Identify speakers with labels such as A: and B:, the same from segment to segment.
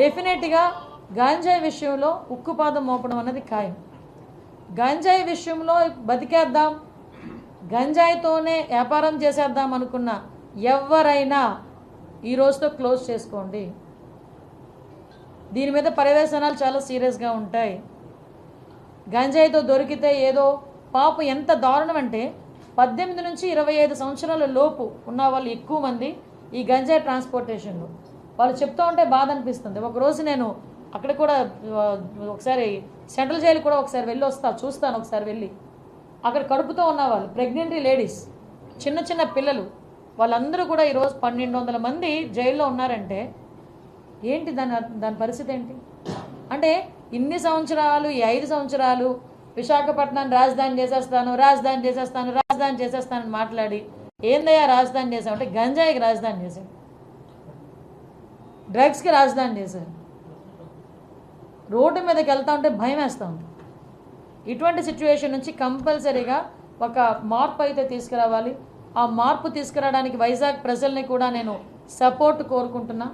A: డెఫినెట్గా గాంజాయి విషయంలో ఉక్కుపాదం మోపడం అన్నది ఖాయం. గంజాయి విషయంలో బతికేద్దాం, గంజాయితోనే వ్యాపారం చేసేద్దాం అనుకున్న ఎవరైనా ఈ రోజుతో క్లోజ్ చేసుకోండి. దీని మీద పర్యవసానాలు చాలా సీరియస్గా ఉంటాయి. గంజాయితో దొరికితే ఏదో పాపం ఎంత దారుణం అంటే 18 నుంచి 25 సంవత్సరాల లోపు ఉన్న వాళ్ళు ఎక్కువ మంది ఈ గంజాయి ట్రాన్స్పోర్టేషన్లో. వాళ్ళు చెప్తూ ఉంటే బాధ అనిపిస్తుంది. ఒకరోజు నేను అక్కడ కూడా ఒకసారి సెంట్రల్ జైలు కూడా ఒకసారి వెళ్ళి చూస్తాను ఒకసారి వెళ్ళి. అక్కడ కడుపుతో ఉన్న వాళ్ళు, ప్రెగ్నెంట్ లేడీస్, చిన్న చిన్న పిల్లలు, వాళ్ళందరూ కూడా ఈరోజు 1200 మంది జైల్లో ఉన్నారంటే ఏంటి దాని పరిస్థితి ఏంటి? అంటే ఇన్ని సంవత్సరాలు, ఈ 5 సంవత్సరాలు విశాఖపట్నాన్ని రాజధాని చేసేస్తానని మాట్లాడి ఏందయ్యా రాజధాని చేసామంటే గంజాయికి రాజధాని చేశారు, డ్రగ్స్కి రాజధాని చేశారు. రోడ్డు మీదకి వెళ్తా ఉంటే భయం వేస్తూ ఉంది. ఇటువంటి సిచ్యువేషన్ నుంచి కంపల్సరీగా ఒక మార్పు అయితే తీసుకురావాలి. ఆ మార్పు తీసుకురావడానికి వైజాగ్ ప్రజల్ని కూడా నేను సపోర్ట్ కోరుకుంటున్నా.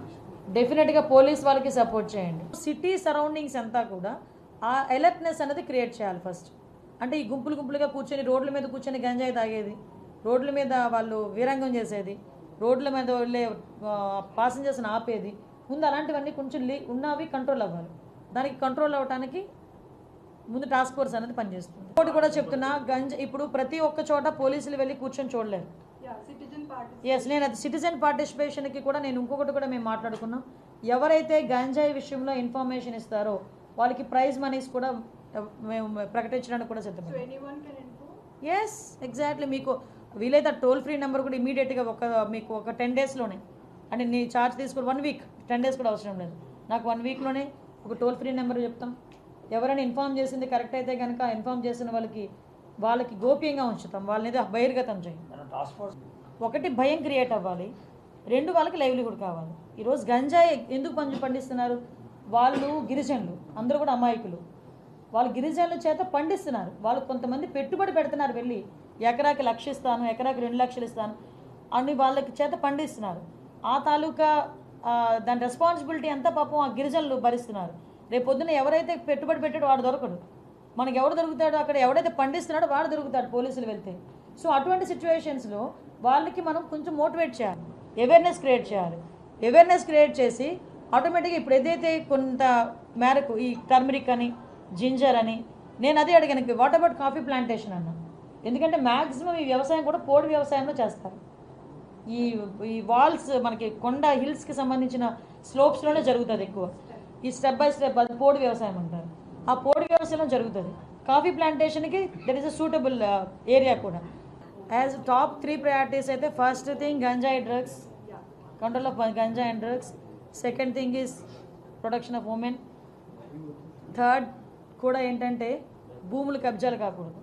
A: డెఫినెట్గా పోలీస్ వాళ్ళకి సపోర్ట్ చేయండి. సిటీ సరౌండింగ్స్ అంతా కూడా ఆ అలర్ట్నెస్ అనేది క్రియేట్ చేయాలి ఫస్ట్. అంటే ఈ గుంపులుగా కూర్చొని రోడ్ల మీద కూర్చొని గంజాయి తాగేది, రోడ్ల మీద వాళ్ళు వీరంగం చేసేది, రోడ్ల మీద వెళ్ళే ప్యాసింజర్స్ని ఆపేది, ముందు అలాంటివన్నీ కొంచెం ఉన్నవి కంట్రోల్ అవ్వాలి. దానికి కంట్రోల్ అవ్వడానికి ముందు టాస్క్ ఫోర్స్ అనేది పనిచేస్తుంది. ఇంకోటి కూడా చెప్తున్నా, ఇప్పుడు ప్రతి ఒక్క చోట పోలీసులు వెళ్ళి కూర్చొని చూడలేరు. నేను అది సిటిజన్ పార్టిసిపేషన్కి కూడా నేను ఇంకొకటి కూడా మేము మాట్లాడుకున్నాం. ఎవరైతే గంజాయి విషయంలో ఇన్ఫర్మేషన్ ఇస్తారో వాళ్ళకి ప్రైజ్ మనీస్ కూడా మేము ప్రకటించడానికి కూడా సిద్ధపడ్డాం. Yes, exactly. మీకు వీలైతే టోల్ ఫ్రీ నెంబర్ కూడా ఇమీడియట్గా మీకు ఒక 10 డేస్లోనే, అంటే నీ ఛార్జ్ తీసుకుని 1 వీక్, 10 డేస్ కూడా అవసరం లేదు, నాకు 1 వీక్లోనే ఒక టోల్ ఫ్రీ నెంబర్ చెప్తాం. ఎవరైనా ఇన్ఫామ్ చేసింది కరెక్ట్ అయితే కనుక ఇన్ఫామ్ చేసిన వాళ్ళకి గోప్యంగా ఉంచుతాం, వాళ్ళని బహిర్గతం చేయం. ఒకటి భయం క్రియేట్ అవ్వాలి, 2 వాళ్ళకి లైవ్లీహుడ్ కావాలి. ఈరోజు గంజాయి ఎందుకు పండిస్తున్నారు? వాళ్ళు గిరిజనులు, అందరూ కూడా అమాయకులు. వాళ్ళు గిరిజనుల చేత పండిస్తున్నారు. వాళ్ళు కొంతమంది పెట్టుబడి పెడుతున్నారు, వెళ్ళి ఎకరాకి 1,00,000 ఇస్తాను, ఎకరాకి 2 లక్షలు ఇస్తాను అని వాళ్ళకి చేత పండిస్తున్నారు. ఆ తాలూకా దాని రెస్పాన్సిబిలిటీ అంతా పాపం ఆ గిరిజనులు భరిస్తున్నారు. రేపు పొద్దున ఎవరైతే పెట్టుబడి పెట్టాడో వాడు దొరకడు. మనకు ఎవడు దొరుకుతాడో, అక్కడ ఎవడైతే పండిస్తున్నాడో వాడు దొరుకుతాడు పోలీసులు వెళ్తే. సో అటువంటి సిచ్యువేషన్స్లో వాళ్ళకి మనం కొంచెం మోటివేట్ చేయాలి, అవేర్నెస్ క్రియేట్ చేయాలి. అవేర్నెస్ క్రియేట్ చేసి ఆటోమేటిక్గా ఇప్పుడు ఏదైతే కొంత మేరకు ఈ టర్మరిక్ అని, జింజర్ అని, నేను అదే అడిగాను, వాట్ అబౌట్ కాఫీ ప్లాంటేషన్ అన్నా. ఎందుకంటే మ్యాక్సిమం ఈ వ్యవసాయం కూడా పోడు వ్యవసాయంలో చేస్తారు. ఈ వాల్స్ మనకి కొండ హిల్స్కి సంబంధించిన స్లోప్స్లోనే జరుగుతుంది ఎక్కువ. ఈ స్టెప్ బై స్టెప్ అది పోడు వ్యవసాయం అంటారు. ఆ పోడు వ్యవసాయంలో జరుగుతుంది. కాఫీ ప్లాంటేషన్కి that is a suitable area కూడా. యాజ్ టాప్ 3 ప్రయారిటీస్ అయితే ఫస్ట్ థింగ్ గంజాయి డ్రగ్స్, కంట్రోల్ ఆఫ్ గంజాయి and drugs. Second thing is protection of women. Third కూడా ఏంటంటే భూములు కబ్జాలు కాకూడదు.